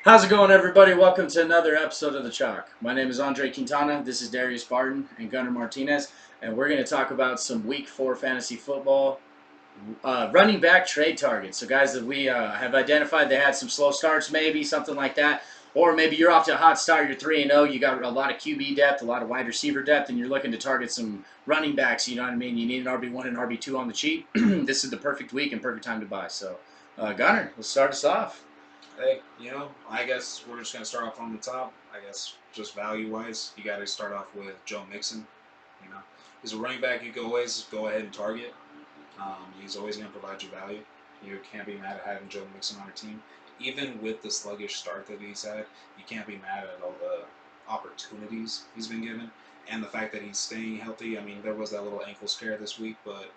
How's it going, everybody? Welcome to another episode of The Chalk. My name is Andre Quintana. This is Darius Barton and Gunnar Martinez, and we're going to talk about some Week 4 fantasy football running back trade targets. So, guys that we have identified, they had some slow starts, maybe something like that, or maybe you're off to a hot start. You're 3-0. You got a lot of QB depth, a lot of wide receiver depth, and you're looking to target some running backs. You know what I mean? You need an RB1 and RB2 on the cheap. This is the perfect week and perfect time to buy. So, Gunnar, let's start us off. Hey, I guess we're just going to start off on the top. I guess just value-wise, you got to start off with Joe Mixon. He's a running back you can always go ahead and target. He's always going to provide you value. You can't be mad at having Joe Mixon on your team. Even with the sluggish start that he's had, you can't be mad at all the opportunities he's been given. And the fact that he's staying healthy. I mean, there was that little ankle scare this week, but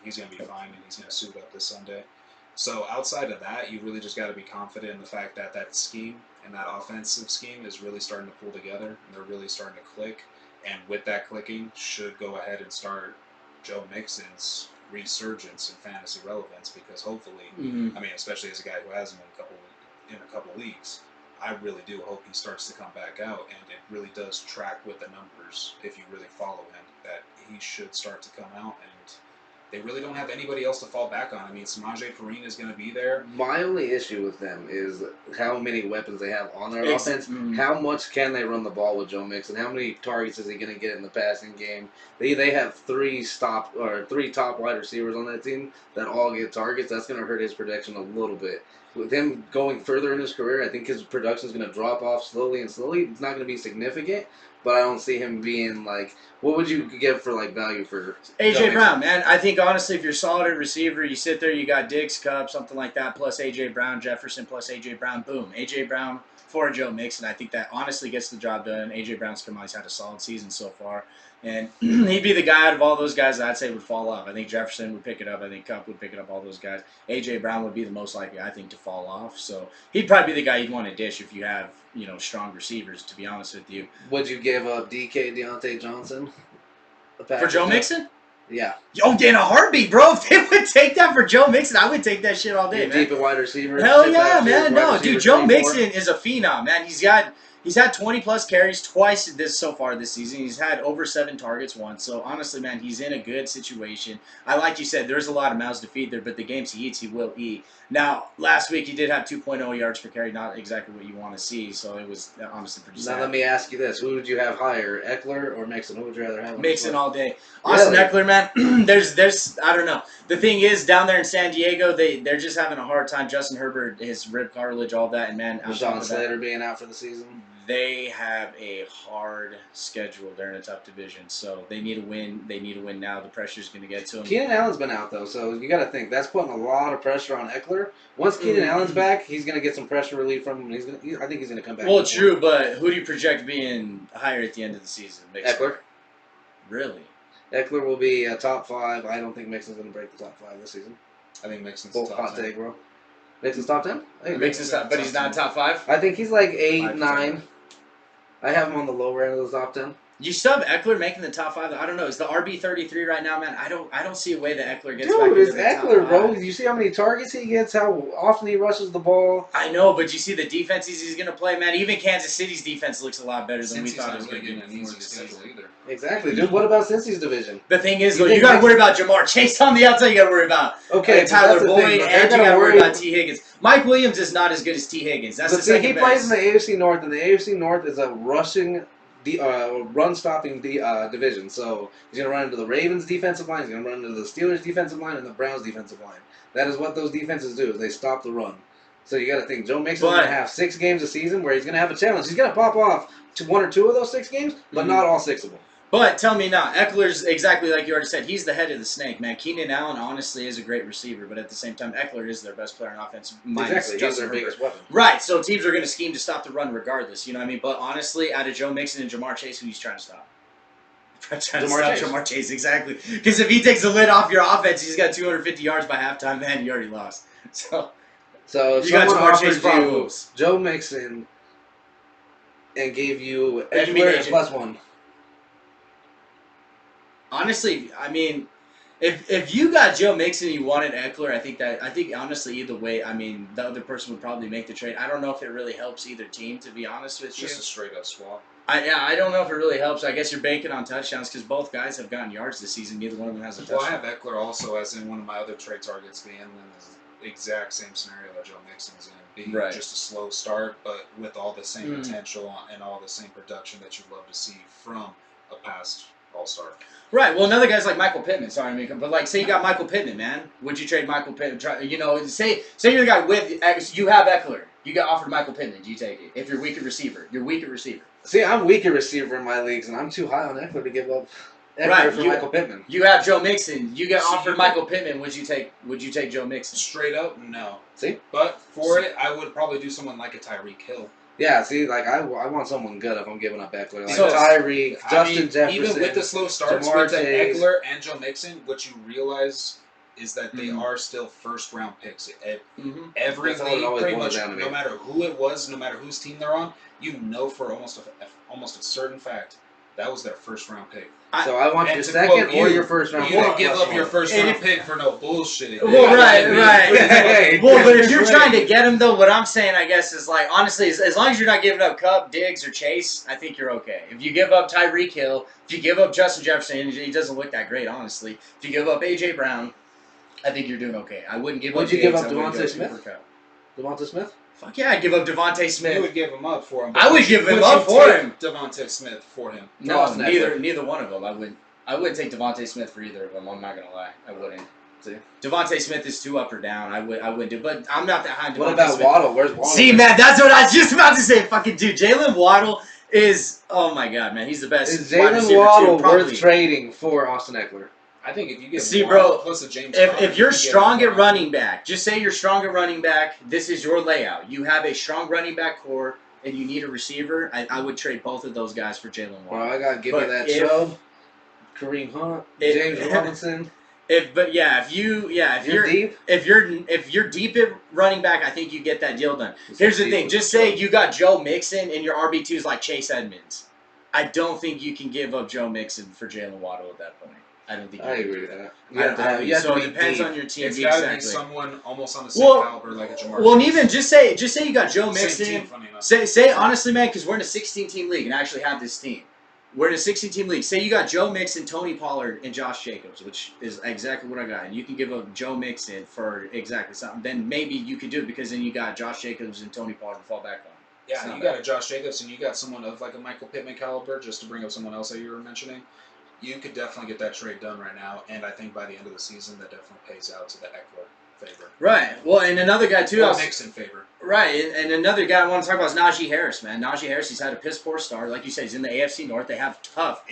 he's going to be fine, and he's going to suit up this Sunday. So outside of that, you really just got to be confident in the fact that that scheme and that offensive scheme is really starting to pull together, and they're really starting to click. And with that clicking, should go ahead and start Joe Mixon's resurgence in fantasy relevance, because hopefully, I mean, especially as a guy who has him in a couple leagues, I really do hope he starts to come back out, and it really does track with the numbers if you really follow him, that he should start to come out. And they really don't have anybody else to fall back on. I mean, Samaje Perine is going to be there. My only issue with them is how many weapons they have on their offense. How much can they run the ball with Joe Mixon? How many targets is he going to get in the passing game? They have three top wide receivers on that team that all get targets. That's going to hurt his production a little bit. With him going further in his career, I think his production is going to drop off slowly and slowly. It's not going to be significant, but I don't see him being like, what would you give for like value for AJ Brown, man? I think honestly, if you're a solid receiver, you sit there, you got Diggs, Cup, something like that, plus AJ Brown, Jefferson, plus AJ Brown, boom, AJ Brown for Joe Mixon. I think that honestly gets the job done. AJ Brown's come out; he's had a solid season so far, and he'd be the guy out of all those guys that I'd say would fall off. I think Jefferson would pick it up. I think Cup would pick it up. All those guys. AJ Brown would be the most likely, I think, to fall off. So he'd probably be the guy you'd want to dish if you have strong receivers. To be honest with you, would you give up Deontay Johnson for Joe Mixon? Yeah. Oh, in a heartbeat, bro. If they would take that for Joe Mixon, I would take that shit all day, man. Deep at wide receiver. Hell yeah, man. No, dude, Joe Mixon is a phenom, man. He's had 20-plus carries twice so far this season. He's had over 7 targets once. So, honestly, man, he's in a good situation. Like you said, there's a lot of mouths to feed there, but the games he eats, he will eat. Now, last week he did have 2.0 yards per carry, not exactly what you want to see. So, it was honestly pretty sad. Now, let me ask you this. Who would you have higher, Eckler or Mixon? Who would you rather have? Mixon all day. Austin Eckler, man, there's I don't know. The thing is, down there in San Diego, they're just having a hard time. Justin Herbert, his rib cartilage, all that, and man, Rashawn Slater being out for the season. They have a hard schedule. They're in a tough division, so they need to win. They need to win now. The pressure's going to get to them. Keenan Allen's been out, though, so you got to think that's putting a lot of pressure on Eckler. Once Keenan Allen's back, he's going to get some pressure relief from him. I think he's going to come back. Well, true, but who do you project being higher at the end of the season? Eckler. Really? Eckler will be a top 5. I don't think Mixon's going to break the top 5 this season. I think Mixon's top 10. Hot take, bro. Mixon's top 10? Mixon's top, but he's not top 5? I think he's like 8, 9. I have him on the lower end of the top 10. You sub Eckler making the top 5. I don't know. Is the RB33 right now, man? I don't see a way that Eckler gets back into the top 5. Dude, it's Eckler, bro. You see how many targets he gets, how often he rushes the ball. I know, but you see the defenses he's going to play, man. Even Kansas City's defense looks a lot better than we thought it was going to be before the season. Exactly, dude. What about Cincy's division? The thing is, though, you got to worry about Jamar Chase on the outside. You got to worry about Tyler Boyd, and you got to worry about T. Higgins. Mike Williams is not as good as T. Higgins. That's the second best. He plays in the AFC North, and the AFC North is a rushing run-stopping division. So he's going to run into the Ravens' defensive line, he's going to run into the Steelers' defensive line, and the Browns' defensive line. That is what those defenses do, is they stop the run. So you got to think, Joe Mixon's going to have 6 games a season where he's going to have a challenge. He's going to pop off to 1 or 2 of those 6 games, but not all 6 of them. But tell me now, Eckler's exactly like you already said. He's the head of the snake, man. Keenan Allen honestly is a great receiver, but at the same time, Eckler is their best player on offense. Exactly, he's their biggest weapon. Right, so teams are going to scheme to stop the run regardless. You know what I mean? But honestly, out of Joe Mixon and Jamar Chase, who he's trying to stop? Jamar Chase, exactly. Because if he takes the lid off your offense, he's got 250 yards by halftime, man, you already lost. So if you got Jamar Chase problems, Joe Mixon, and gave you Eckler +1. Honestly, I mean, If you got Joe Mixon and you wanted Eckler, I think honestly either way, I mean the other person would probably make the trade. I don't know if it really helps either team, to be honest with It's you. just a straight up swap. I don't know if it really helps. I guess you're banking on touchdowns because both guys have gotten yards this season. Neither one of them has a touchdown. Well, I have Eckler also as in one of my other trade targets. The end is the exact same scenario that Joe Mixon's in. Being just a slow start, but with all the same potential and all the same production that you'd love to see from a past all-star. Right. Well, another guy's like Michael Pittman. Sorry, Mika, but like, say you got Michael Pittman, man. Would you trade Michael Pittman? Say you're the guy with you have Eckler. You got offered Michael Pittman. Do you take it? If you're weak at receiver, you're weak at receiver. See, I'm weak at receiver in my leagues, and I'm too high on Eckler to give up Eckler for Michael Pittman. You have Joe Mixon. You get offered Michael Pittman. Would you take Joe Mixon? Straight up, no. See, but for it, I would probably do someone like a Tyreek Hill. Yeah, see, like I want someone good if I'm giving up Eckler. Like So, Tyreek, Justin Jefferson. Even with the slow starts with the Eckler and Joe Mixon, what you realize is that they are still first-round picks. Every league, pretty much, no matter who it was, no matter whose team they're on, you know for almost a certain fact that was their first-round pick. So I want your second or your first-round pick. You don't give up your first-round pick for no bullshit. Well, right. Well, but if you're trying to get him, though, what I'm saying, I guess, is like, honestly, as long as you're not giving up Cup, Diggs, or Chase, I think you're okay. If you give up Tyreek Hill, if you give up Justin Jefferson, he doesn't look that great, honestly. If you give up A.J. Brown, I think you're doing okay. I wouldn't give up Would you give up Devontae Smith? Devontae Smith? Fuck yeah, I'd give up Devontae Smith. You would give him up for him. I would give him up for him. Devontae Smith for him. No, neither one of them. I wouldn't take Devontae Smith for either of them. I'm not gonna lie. I wouldn't. See, Devontae Smith is too up or down. I wouldn't do. But I'm not that high. What about Smith. Waddle? Where's Waddle? See, man, that's what I was just about to say. Fucking dude, Jalen Waddle is. Oh my god, man, he's the best. Is Jalen Waddle worth trading for Austin Eckler? I think if you get plus a James if you're strong at running back, just say you're strong at running back. This is your layout. You have a strong running back core, and you need a receiver. I would trade both of those guys for Jalen Waddle. Well, I gotta give you that Chubb, Kareem Hunt, James Robinson. If you're deep at running back, I think you get that deal done. Here's the thing: just say you got Joe Mixon and your RB2 is like Chase Edmonds. I don't think you can give up Joe Mixon for Jalen Waddle at that point. I don't think. I agree with that. So it depends on your team. It's got to be someone almost on the same caliber like a Jamar. Well, and even just say you got Joe Mixon. Say honestly, man, because we're in a 16-team league and I actually have this team. We're in a 16-team league. Say you got Joe Mixon, Tony Pollard, and Josh Jacobs, which is exactly what I got. And you can give up Joe Mixon for exactly something. Then maybe you could do it because then you got Josh Jacobs and Tony Pollard to fall back on. Yeah, you got a Josh Jacobs and you got someone of like a Michael Pittman caliber, just to bring up someone else that you were mentioning. You could definitely get that trade done right now, and I think by the end of the season, that definitely pays out to the Eckler favor. Right. Well, and another guy, too. Mixon favor. Right, and another guy I want to talk about is Naji Harris, man. Naji Harris, he's had a piss-poor start. Like you said, he's in the AFC North. They have tough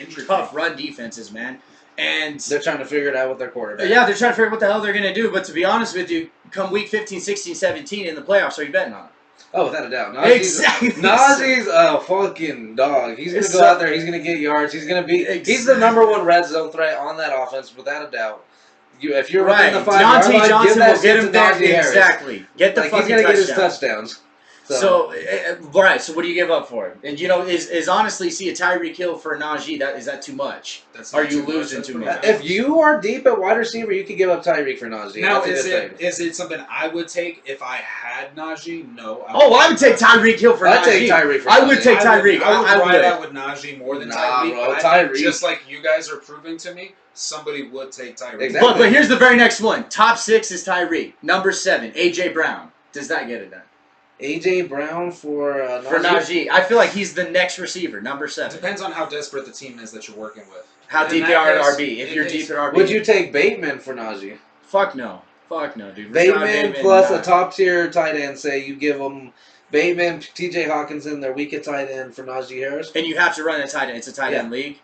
run defenses, man. And they're trying to figure it out with their quarterback. Yeah, they're trying to figure out what the hell they're going to do. But to be honest with you, come week 15, 16, 17 in the playoffs, are you betting on it? Oh, without a doubt. Exactly. Najee's a fucking dog. He's going to go out there. He's going to get yards. He's going to be. He's the #1 red zone threat on that offense, without a doubt. If you're right, within the 5-yard line, Johnson will get him there. Harris. Exactly. Get the fucking he's going to get his touchdowns. So right. So what do you give up for him? And is honestly see a Tyreek Hill for Naji? Is that too much? Are you losing too much? If you are deep at wide receiver, you could give up Tyreek for Naji. Now is it something I would take if I had Naji? No. I would take Tyreek Hill for Naji. I'd take Tyreek for Naji. I would take Tyreek. I would ride out with Najee more than Tyreek. Bro, but Tyreek. Just like you guys are proving to me, somebody would take Tyreek. Exactly. But here's the very next one. Top 6 is Tyreek. Number 7, A.J. Brown. Does that get it done? A.J. Brown for Naji? For Naji. I feel like he's the next receiver, number 7. Depends on how desperate the team is that you're working with. How deep they are at RB. If you're deep at RB. Would you take Bateman for Naji? Fuck no. Fuck no, dude. Bateman plus a top-tier tight end, say you give them Bateman, T.J. Hawkinson, their weak at tight end for Naji Harris. And you have to run a tight end. It's a tight end league.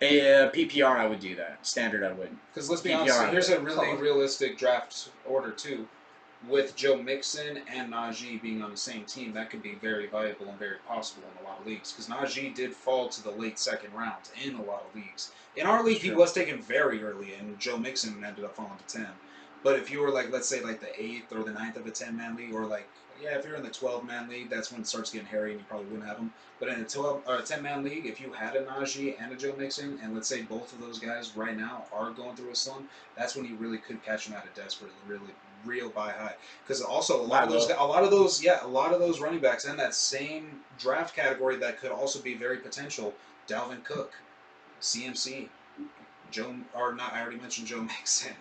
PPR, I would do that. Standard, I wouldn't. Because let's be honest, here's a really realistic draft order, too. With Joe Mixon and Naji being on the same team, that could be very viable and very possible in a lot of leagues. Because Naji did fall to the late second round in a lot of leagues. In our league, he was taken very early, and Joe Mixon ended up falling to 10. But if you were, like, let's say, like, the 8th or the 9th of a 10-man league, or, like, Yeah, if you're in the 12-man league, that's when it starts getting hairy, and you probably wouldn't have them. But in a 12 or a 10-man league, if you had a Naji and a Joe Mixon, and let's say both of those guys right now are going through a slump, that's when you really could catch them at a desperate, really real buy high. Because also a lot of those running backs in that same draft category that could also be very potential. Dalvin Cook, CMC, I already mentioned Joe Mixon.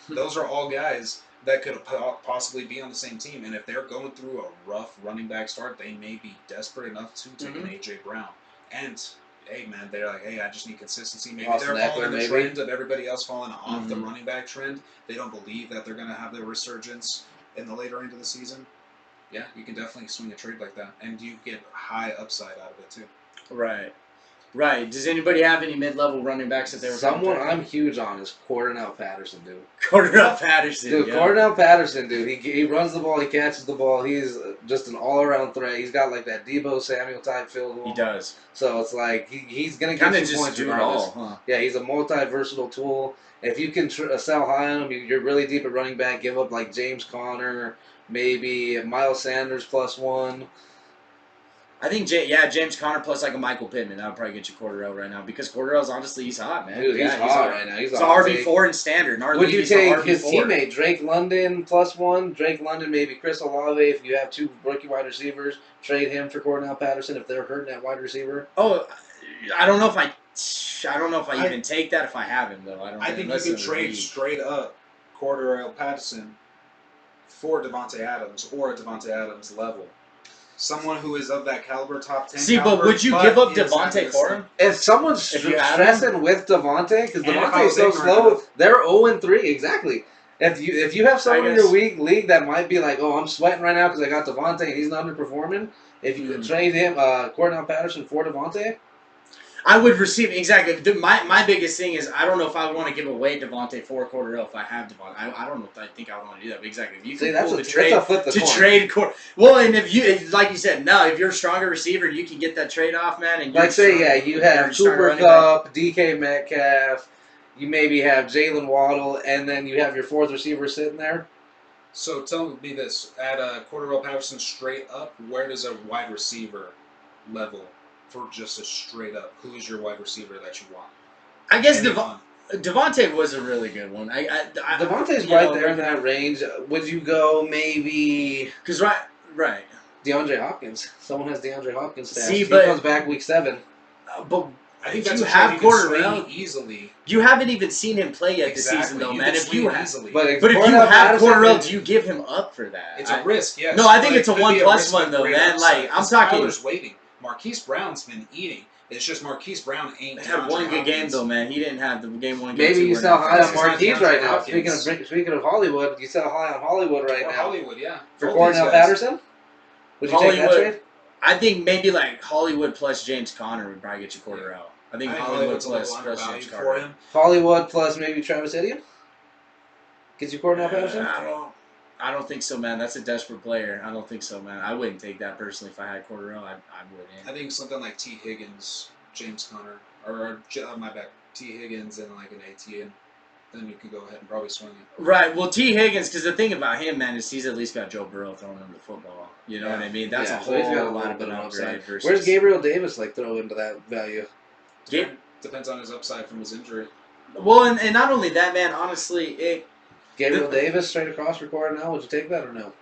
Those are all guys that could possibly be on the same team. And if they're going through a rough running back start, they may be desperate enough to take an A.J. Brown. And, hey, man, they're like, hey, I just need consistency. Maybe they're following the trend of everybody else falling off the running back trend. They don't believe that they're going to have their resurgence in the later end of the season. Yeah, you can definitely swing a trade like that. And you get high upside out of it, too. Right. Right. Does anybody have any mid-level running backs that they were? Someone I'm huge on is Cornell Patterson, dude. Cornell Patterson, dude. Yeah. Cornell Patterson, dude. He runs the ball. He catches the ball. He's just an all-around threat. He's got like that Debo Samuel type field goal. He does. So it's like he's gonna get you points regardless. Huh? Yeah, he's a multi-versatile tool. If you can sell high on him, you're really deep at running back. Give up like James Conner, maybe Miles Sanders +1. I think, James Conner plus like a Michael Pittman. That would probably get you Cordero right now because Cordero's honestly, he's hot, man. Dude, he's hot right now. He's an RB4 in standard. Would you take his teammate, Drake London +1? Drake London, maybe Chris Olave. If you have two rookie wide receivers, trade him for Cornell Patterson if they're hurting at wide receiver. Oh, I don't know if I even take that if I have him, though. I think you could trade straight up Cornell Patterson for Davante Adams or a Davante Adams level. Someone who is of that caliber, top 10 caliber, but would you give up Davante for him? If someone's stressing with Davante, because Davante is so slow, they're 0-3, exactly. If you have someone in your league that might be like, oh, I'm sweating right now because I got Davante and he's not underperforming, if you could trade him, Cornell Patterson for Davante, I would receive exactly. My biggest thing is I don't know if I would want to give away Davante for Cordero if I have Davante. I don't know if I think I would want to do that. But exactly. If you can pull the trade to trade well, and if like you said, no, if you're a stronger receiver, you can get that trade off, man. And like say, you have Cooper Kupp, DK Metcalf, you maybe have Jalen Waddle, and then you have your fourth receiver sitting there. So tell me this: at Cordero Patterson straight up, where does a wide receiver level? For just a straight up, who is your wide receiver that you want? I guess Davante was a really good one. Davante's right there in that range. Would you go maybe? Because right. DeAndre Hopkins. Someone has DeAndre Hopkins stats. See, he comes back week 7. But I think you have Cordero easily. You haven't even seen him play yet this season, though, man. If you have, but if you have Cordero, do you give him up for that? It's a risk, yes. No, I think it's a 1+1 though, man. Like I'm talking. Tyler's waiting. Marquise Brown's been eating. It's just Marquise Brown ain't. He had one good game though, man. He didn't have the game one. Maybe you sell high on Marquise right now. Speaking of Hollywood, you sell high on Hollywood right now. Hollywood, yeah. For Cornell Patterson, would you take that trade? I think maybe like Hollywood plus James Conner would probably get you Cordero. I think Hollywood plus James Conner. Hollywood plus maybe Travis Etienne gets you Cornell Patterson. I don't think so, man. That's a desperate player. I don't think so, man. I wouldn't take that personally if I had Cordero. I wouldn't. I think something like T. Higgins, James Conner, or my bad, T. Higgins and like an ATN. Then you can go ahead and probably swing it. Right. Well, T. Higgins, because the thing about him, man, is he's at least got Joe Burrow throwing him the football. You know what I mean? That's a whole lot of an upside. Where's Gabriel Davis throw into that value? Depends on his upside from his injury. Well, and not only that, man. Honestly, Gabriel Davis straight across for Cornell. Would you take that or no?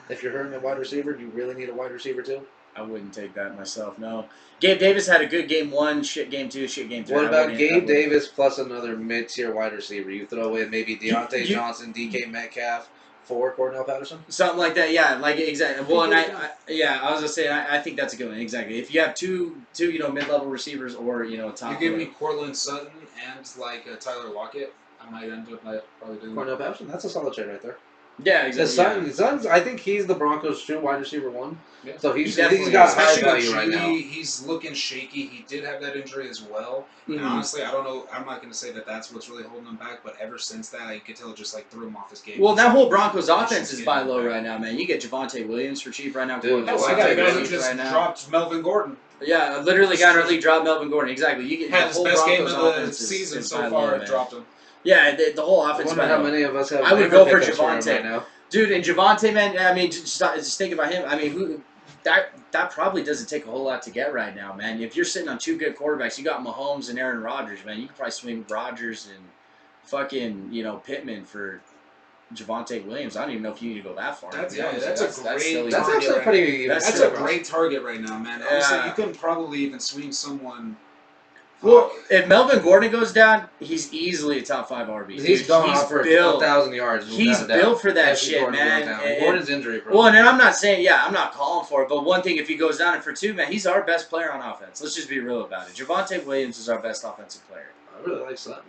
If you're hurting a wide receiver, do you really need a wide receiver too? I wouldn't take that myself. No. Gabe Davis had a good game 1, shit game 2, shit game 3. What about Gabe Davis plus another mid-tier wide receiver? You throw in maybe Deontay Johnson, DK Metcalf for Cornell Patterson? Something like that, yeah. Like exactly. Well, and I was gonna say I think that's a good one. Exactly. If you have two mid-level receivers or top. You give me Cortland Sutton and like Tyler Lockett. I might end up probably doing Cornell Patterson. That's a solid trade right there. Yeah, exactly. Sutton's, I think he's the Broncos' true wide receiver 1. Yeah. So he's got high value right now. He's looking shaky. He did have that injury as well. And honestly, I don't know. I'm not going to say that that's what's really holding him back. But ever since that, you could tell it just threw him off his game. Well, that whole Broncos offense is buy low right now, man. You get Javonte Williams for cheap right now. Dude, I got a guy who just dropped Melvin Gordon. Yeah, I literally got our league dropped Melvin Gordon. Exactly. You get had his best game of the season so far. Dropped him. Yeah, the whole offense. I wonder how many of us have. I would go for Javonte right now. Dude, and Javonte, man, I mean, just think about him. I mean, that probably doesn't take a whole lot to get right now, man. If you're sitting on two good quarterbacks, you got Mahomes and Aaron Rodgers, man. You could probably swing Rodgers and fucking, Pittman for Javonte Williams. I don't even know if you need to go that far. That's to be honest. a great. silly. That's actually pretty. That's a great target right now, man. Honestly, Yeah. you couldn't probably even swing someone. Well, if Melvin Gordon goes down, he's easily a top 5 RB. He's going off for built. 1,000 yards. He's built for that shit, Gordon's man. And Gordon's injury prone. Well, and I'm not saying, I'm not calling for it, but one thing, if he goes down for 2, man, he's our best player on offense. Let's just be real about it. Javonte Williams is our best offensive player. I really like Sutton.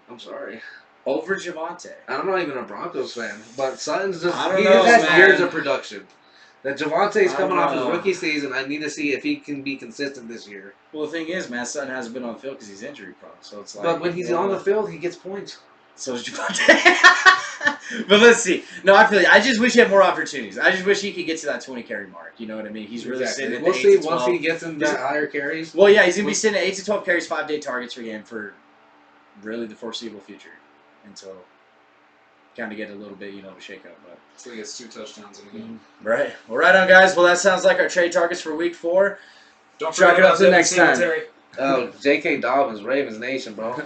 I'm sorry. Over Javonte. I'm not even a Broncos fan, but Sutton's just I don't he know, has man. years of production. That Javonte's I coming don't off his know. rookie season. I need to see if he can be consistent this year. Well, the thing is, man, Sutton hasn't been on the field because he's injury prone. So it's like, But when he's on the field, he gets points. So is Javonte. But let's see. No, I feel like I just wish he had more opportunities. I just wish he could get to that 20 carry mark. You know what I mean? He's really sitting at the We'll 8 see to 12. once he gets in that higher carries. Well, yeah, he's gonna be sitting at 8 to 12 carries, 5-day targets for him for really the foreseeable future until kind of get a little bit, a shake up. But So he gets 2 touchdowns in a game. right, well, right on, guys. Well, that sounds like our trade targets for Week 4. Don't Chalk forget it up about to the Devin next time. Singletary. Oh, J.K. Dobbins, Ravens Nation, bro.